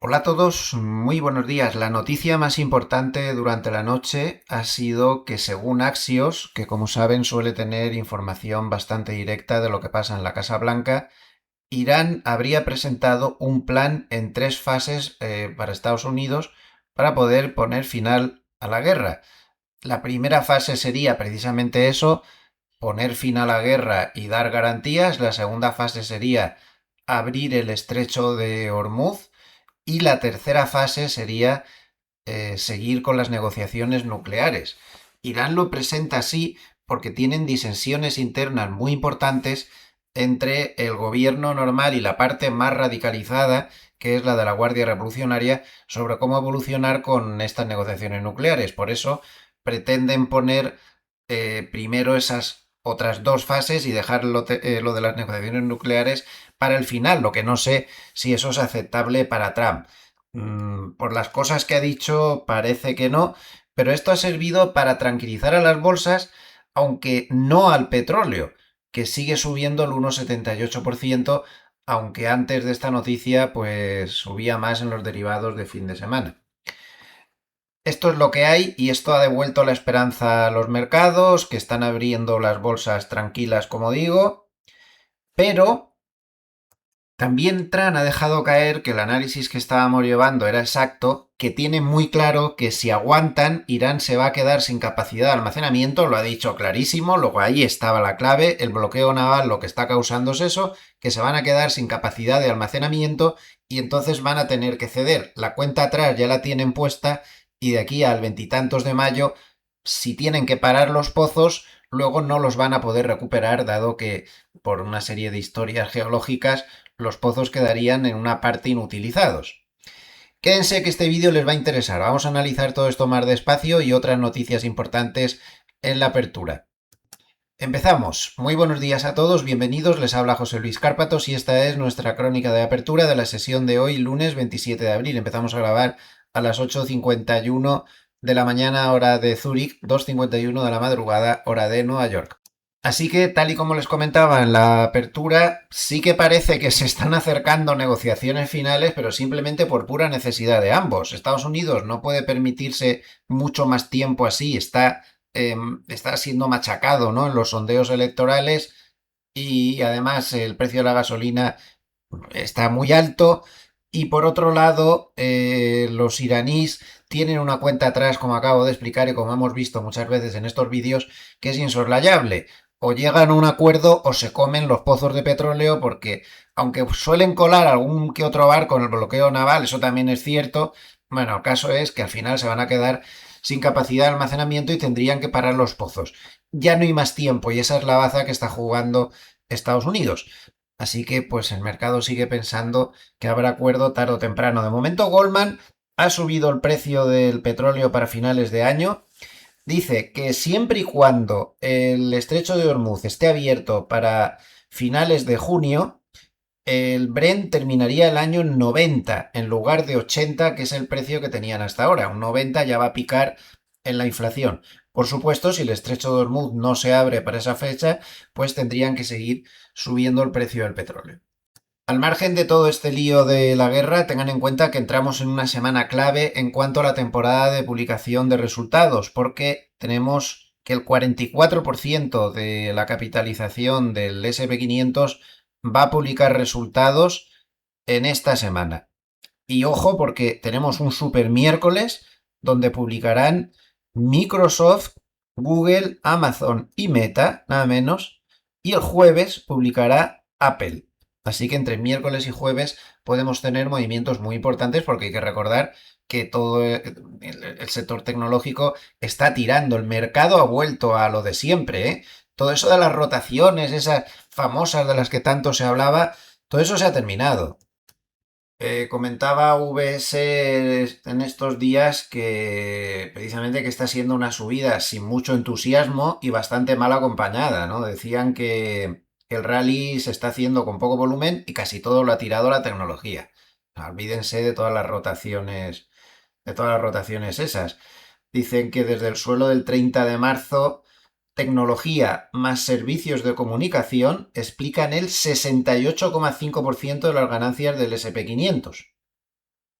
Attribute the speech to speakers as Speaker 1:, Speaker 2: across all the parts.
Speaker 1: Hola a todos, muy buenos días. La noticia más importante durante la noche ha sido que según Axios, que como saben suele tener información bastante directa de lo que pasa en la Casa Blanca, Irán habría presentado un plan en tres fases para Estados Unidos para poder poner final a la guerra. La primera fase sería precisamente eso, poner fin a la guerra y dar garantías. La segunda fase sería abrir el estrecho de Hormuz. Y la tercera fase sería seguir con las negociaciones nucleares. Irán lo presenta así porque tienen disensiones internas muy importantes entre el gobierno normal y la parte más radicalizada, que es la de la Guardia Revolucionaria, sobre cómo evolucionar con estas negociaciones nucleares. Por eso pretenden poner primero esas otras dos fases y dejar lo de las negociaciones nucleares para el final, lo que no sé si eso es aceptable para Trump. Por las cosas que ha dicho parece que no, pero esto ha servido para tranquilizar a las bolsas, aunque no al petróleo, que sigue subiendo el 1,78%, aunque antes de esta noticia pues subía más en los derivados de fin de semana. Esto es lo que hay y esto ha devuelto la esperanza a los mercados, que están abriendo las bolsas tranquilas, como digo, pero también Tran ha dejado caer que el análisis que estábamos llevando era exacto, que tiene muy claro que si aguantan, Irán se va a quedar sin capacidad de almacenamiento, lo ha dicho clarísimo, luego ahí estaba la clave, el bloqueo naval lo que está causando es eso, que se van a quedar sin capacidad de almacenamiento y entonces van a tener que ceder. La cuenta atrás ya la tienen puesta y de aquí al veintitantos de mayo, si tienen que parar los pozos, luego no los van a poder recuperar, dado que por una serie de historias geológicas los pozos quedarían en una parte inutilizados. Quédense que este vídeo les va a interesar. Vamos a analizar todo esto más despacio y otras noticias importantes en la apertura. Empezamos. Muy buenos días a todos, bienvenidos. Les habla José Luis Cárpatos y esta es nuestra crónica de apertura de la sesión de hoy, lunes 27 de abril. Empezamos a grabar a las 8:51 de la mañana, hora de Zúrich, 2:51 de la madrugada, hora de Nueva York. Así que, tal y como les comentaba en la apertura, sí que parece que se están acercando negociaciones finales, pero simplemente por pura necesidad de ambos. Estados Unidos no puede permitirse mucho más tiempo así, está siendo machacado, ¿no?, en los sondeos electorales y además el precio de la gasolina está muy alto. Y por otro lado, los iraníes tienen una cuenta atrás, como acabo de explicar y como hemos visto muchas veces en estos vídeos, que es insoslayable. O llegan a un acuerdo o se comen los pozos de petróleo, porque aunque suelen colar algún que otro barco en el bloqueo naval, eso también es cierto. Bueno, el caso es que al final se van a quedar sin capacidad de almacenamiento y tendrían que parar los pozos. Ya no hay más tiempo y esa es la baza que está jugando Estados Unidos. Así que pues el mercado sigue pensando que habrá acuerdo tarde o temprano. De momento Goldman ha subido el precio del petróleo para finales de año. Dice que siempre y cuando el estrecho de Hormuz esté abierto para finales de junio, el Brent terminaría el año en 90 en lugar de 80, que es el precio que tenían hasta ahora. Un 90 ya va a picar en la inflación. Por supuesto, si el estrecho de Hormuz no se abre para esa fecha, pues tendrían que seguir subiendo el precio del petróleo. Al margen de todo este lío de la guerra, tengan en cuenta que entramos en una semana clave en cuanto a la temporada de publicación de resultados, porque tenemos que el 44% de la capitalización del SP500 va a publicar resultados en esta semana. Y ojo, porque tenemos un super miércoles donde publicarán Microsoft, Google, Amazon y Meta, nada menos, y el jueves publicará Apple. Así que entre miércoles y jueves podemos tener movimientos muy importantes, porque hay que recordar que todo el sector tecnológico está tirando. El mercado ha vuelto a lo de siempre, ¿eh? Todo eso de las rotaciones, esas famosas de las que tanto se hablaba, todo eso se ha terminado. Comentaba VS en estos días que precisamente que está siendo una subida sin mucho entusiasmo y bastante mal acompañada, ¿no? Decían que el rally se está haciendo con poco volumen y casi todo lo ha tirado la tecnología. Olvídense de todas las rotaciones esas. Dicen que desde el suelo del 30 de marzo, tecnología más servicios de comunicación explican el 68,5% de las ganancias del SP500.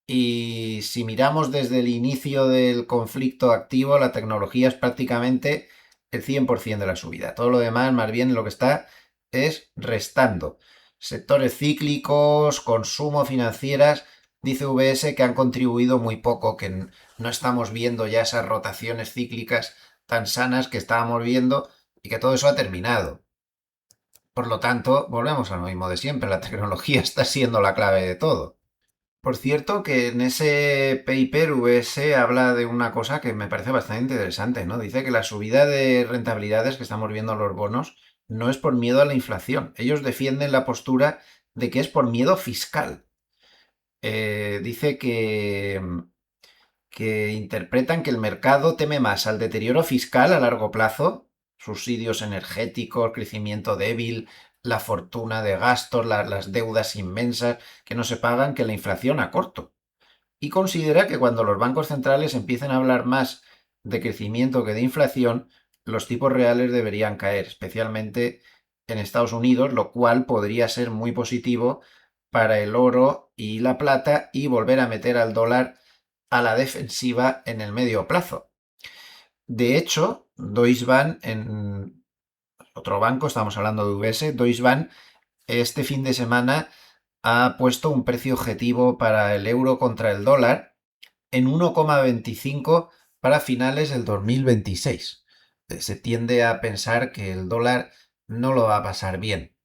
Speaker 1: Y si miramos desde el inicio del conflicto activo, la tecnología es prácticamente el 100% de la subida. Todo lo demás, más bien, lo que está es restando. Sectores cíclicos, consumo, financieras, dice UBS que han contribuido muy poco, que no estamos viendo ya esas rotaciones cíclicas tan sanas que estábamos viendo y que todo eso ha terminado. Por lo tanto, volvemos a lo mismo de siempre, la tecnología está siendo la clave de todo. Por cierto, que en ese paper VS habla de una cosa que me parece bastante interesante, ¿no? Dice que la subida de rentabilidades que estamos viendo en los bonos no es por miedo a la inflación. Ellos defienden la postura de que es por miedo fiscal. Dice que interpretan que el mercado teme más al deterioro fiscal a largo plazo, subsidios energéticos, crecimiento débil, la fortuna de gastos, las deudas inmensas que no se pagan, que la inflación a corto. Y considera que cuando los bancos centrales empiecen a hablar más de crecimiento que de inflación, los tipos reales deberían caer, especialmente en Estados Unidos, lo cual podría ser muy positivo para el oro y la plata y volver a meter al dólar a la defensiva en el medio plazo. De hecho, Deutsche Bank, en otro banco, estamos hablando de UBS, Deutsche Bank este fin de semana ha puesto un precio objetivo para el euro contra el dólar en 1,25 para finales del 2026. Se tiende a pensar que el dólar no lo va a pasar bien.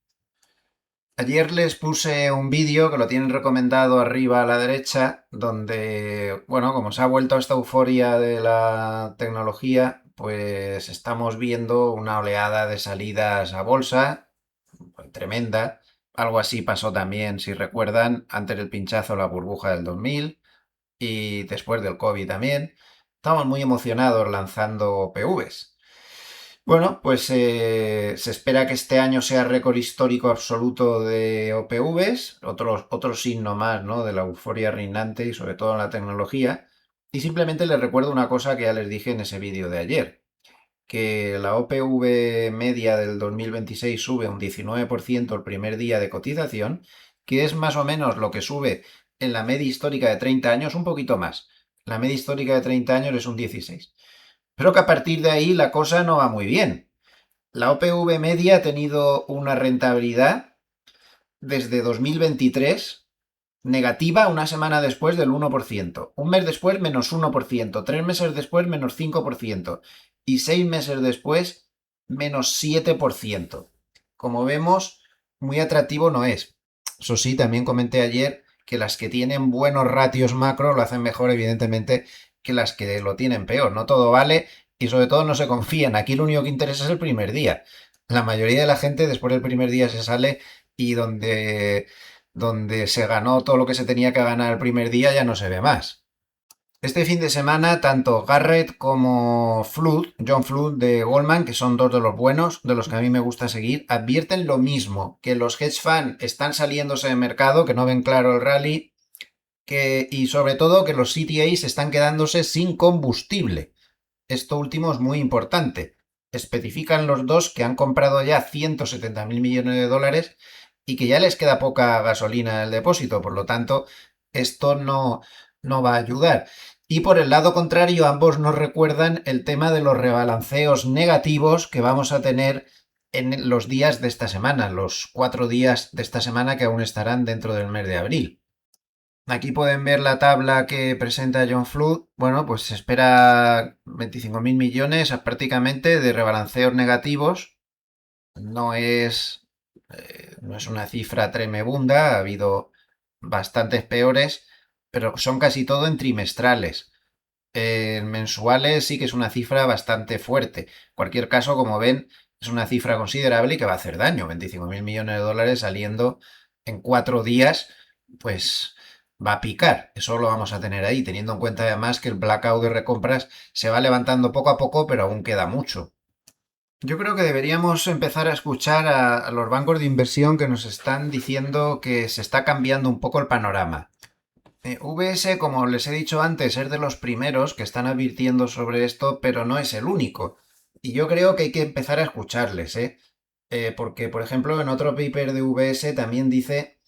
Speaker 1: Ayer les puse un vídeo que lo tienen recomendado arriba a la derecha, donde, bueno, como se ha vuelto esta euforia de la tecnología, pues estamos viendo una oleada de salidas a bolsa, pues, tremenda. Algo así pasó también, si recuerdan, antes del pinchazo la burbuja del 2000 y después del COVID también. Estamos muy emocionados lanzando PVs. Bueno, pues se espera que este año sea récord histórico absoluto de OPVs, otro signo más, ¿no?, de la euforia reinante y sobre todo en la tecnología. Y simplemente les recuerdo una cosa que ya les dije en ese vídeo de ayer, que la OPV media del 2026 sube un 19% el primer día de cotización, que es más o menos lo que sube en la media histórica de 30 años, un poquito más. La media histórica de 30 años es un 16. Pero que a partir de ahí la cosa no va muy bien. La OPV media ha tenido una rentabilidad desde 2023 negativa una semana después del 1%, un mes después menos 1%, 3 meses después menos 5% y 6 meses después menos 7%. Como vemos, muy atractivo no es. Eso sí, también comenté ayer que las que tienen buenos ratios macro lo hacen mejor, evidentemente, que las que lo tienen peor. No todo vale y sobre todo no se confían. Aquí lo único que interesa es el primer día. La mayoría de la gente después del primer día se sale y donde se ganó todo lo que se tenía que ganar el primer día ya no se ve más. Este fin de semana, tanto Garrett como Flood, John Flood de Goldman, que son dos de los buenos, de los que a mí me gusta seguir, advierten lo mismo, que los hedge funds están saliéndose de mercado, que no ven claro el rally, y sobre todo que los CTAs están quedándose sin combustible. Esto último es muy importante. Especifican los dos que han comprado ya 170.000 millones de dólares y que ya les queda poca gasolina en el depósito, por lo tanto, esto no va a ayudar. Y por el lado contrario, ambos nos recuerdan el tema de los rebalanceos negativos que vamos a tener en los días de esta semana, los 4 días de esta semana que aún estarán dentro del mes de abril. Aquí pueden ver la tabla que presenta John Flood. Bueno, pues se espera 25.000 millones prácticamente de rebalanceos negativos. No es una cifra tremebunda, ha habido bastantes peores, pero son casi todo en trimestrales. En mensuales sí que es una cifra bastante fuerte. En cualquier caso, como ven, es una cifra considerable y que va a hacer daño. 25.000 millones de dólares saliendo en 4 días, pues va a picar. Eso lo vamos a tener ahí, teniendo en cuenta además que el blackout de recompras se va levantando poco a poco, pero aún queda mucho. Yo creo que deberíamos empezar a escuchar a los bancos de inversión que nos están diciendo que se está cambiando un poco el panorama. VS, como les he dicho antes, es de los primeros que están advirtiendo sobre esto, pero no es el único. Y yo creo que hay que empezar a escucharles, ¿eh? Porque, por ejemplo, en otro paper de VS también dice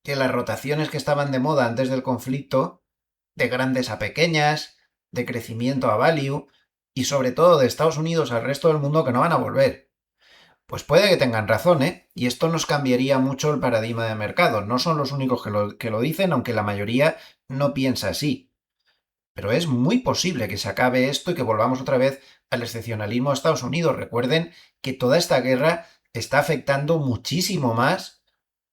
Speaker 1: que las rotaciones que estaban de moda antes del conflicto de grandes a pequeñas, de crecimiento a value y sobre todo de Estados Unidos al resto del mundo que no van a volver. Pues puede que tengan razón, ¿eh? Y esto nos cambiaría mucho el paradigma de mercado. No son los únicos que lo dicen, aunque la mayoría no piensa así. Pero es muy posible que se acabe esto y que volvamos otra vez al excepcionalismo de Estados Unidos. Recuerden que toda esta guerra está afectando muchísimo más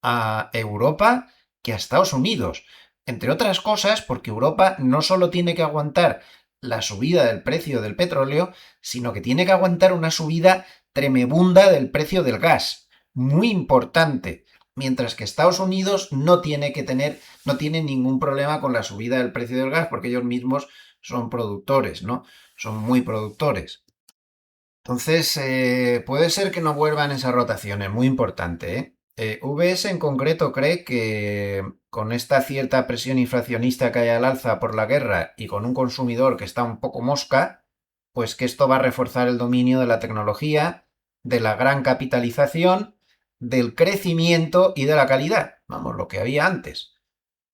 Speaker 1: a Europa que a Estados Unidos. Entre otras cosas, porque Europa no solo tiene que aguantar la subida del precio del petróleo, sino que tiene que aguantar una subida tremebunda del precio del gas. Muy importante. Mientras que Estados Unidos no tiene no tiene ningún problema con la subida del precio del gas, porque ellos mismos son productores, ¿no? Son muy productores. Entonces, puede ser que no vuelvan esas rotaciones, muy importante, ¿eh? VS en concreto cree que con esta cierta presión inflacionista que hay al alza por la guerra y con un consumidor que está un poco mosca, pues que esto va a reforzar el dominio de la tecnología, de la gran capitalización, del crecimiento y de la calidad, vamos, lo que había antes.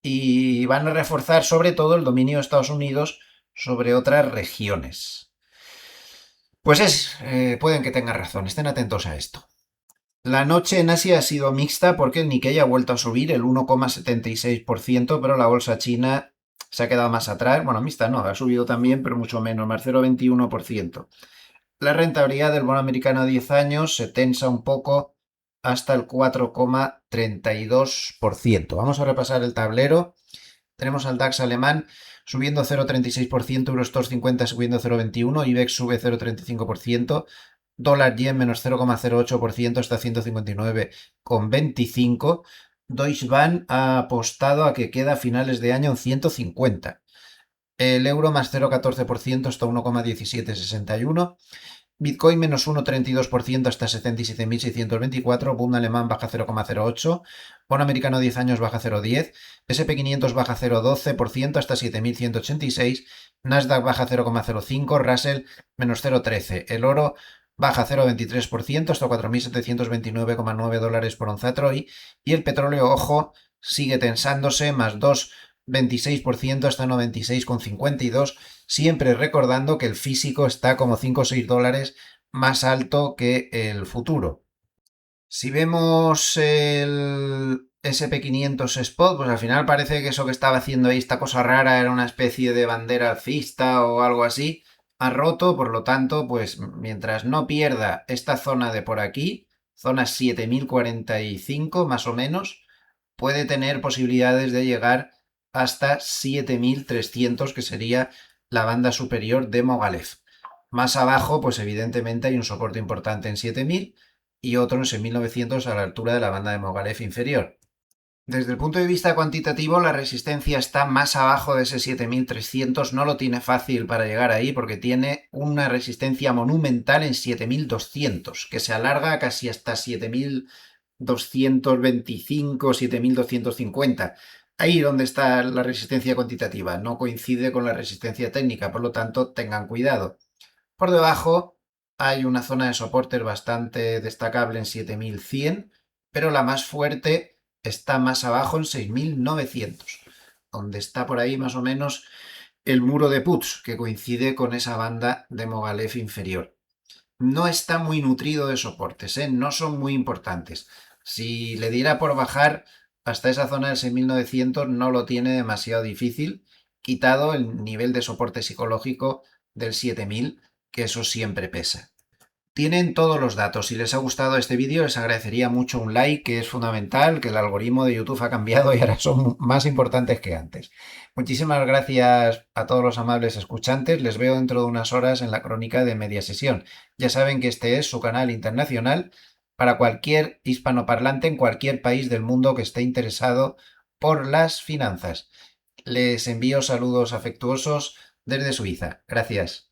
Speaker 1: Y van a reforzar sobre todo el dominio de Estados Unidos sobre otras regiones. Pues pueden que tengan razón, estén atentos a esto. La noche en Asia ha sido mixta porque el Nikkei ha vuelto a subir el 1,76%, pero la bolsa china se ha quedado más atrás. Bueno, mixta no, ha subido también, pero mucho menos, más 0,21%. La rentabilidad del bono americano a 10 años se tensa un poco hasta el 4,32%. Vamos a repasar el tablero. Tenemos al DAX alemán subiendo 0,36%, Eurostoxx 50 subiendo 0,21%, IBEX sube 0,35%, dólar yen menos 0,08% hasta 159,25. Deutsche Bank ha apostado a que queda a finales de año en 150. El euro más 0,14% hasta 1,1761. Bitcoin menos 1,32% hasta 77.624, Bund alemán baja 0,08, bono americano 10 años baja 0,10, SP500 baja 0,12% hasta 7.186, Nasdaq baja 0,05, Russell menos 0,13, el oro baja 0,23% hasta 4.729,9 dólares por onza Troy y el petróleo, ojo, sigue tensándose más 2,26% hasta 96,52, siempre recordando que el físico está como 5 o 6 dólares más alto que el futuro. Si vemos el SP500 Spot, pues al final parece que eso que estaba haciendo ahí, esta cosa rara, era una especie de bandera alcista o algo así. Ha roto, por lo tanto, pues mientras no pierda esta zona de por aquí, zona 7045 más o menos, puede tener posibilidades de llegar hasta 7300, que sería la banda superior de Mogilev. Más abajo, pues evidentemente hay un soporte importante en 7000 y otro en 6900 a la altura de la banda de Mogilev inferior. Desde el punto de vista cuantitativo, la resistencia está más abajo de ese 7300, no lo tiene fácil para llegar ahí porque tiene una resistencia monumental en 7200, que se alarga casi hasta 7225, 7250. Ahí donde está la resistencia cuantitativa, no coincide con la resistencia técnica, por lo tanto tengan cuidado. Por debajo hay una zona de soporte bastante destacable en 7100, pero la más fuerte está más abajo en 6900, donde está por ahí más o menos el muro de puts, que coincide con esa banda de Mogilev inferior. No está muy nutrido de soportes, no son muy importantes. Si le diera por bajar hasta esa zona del 6900, no lo tiene demasiado difícil, quitado el nivel de soporte psicológico del 7000, que eso siempre pesa. Tienen todos los datos. Si les ha gustado este vídeo, les agradecería mucho un like, que es fundamental, que el algoritmo de YouTube ha cambiado y ahora son más importantes que antes. Muchísimas gracias a todos los amables escuchantes. Les veo dentro de unas horas en la crónica de Media Sesión. Ya saben que este es su canal internacional para cualquier hispanoparlante en cualquier país del mundo que esté interesado por las finanzas. Les envío saludos afectuosos desde Suiza. Gracias.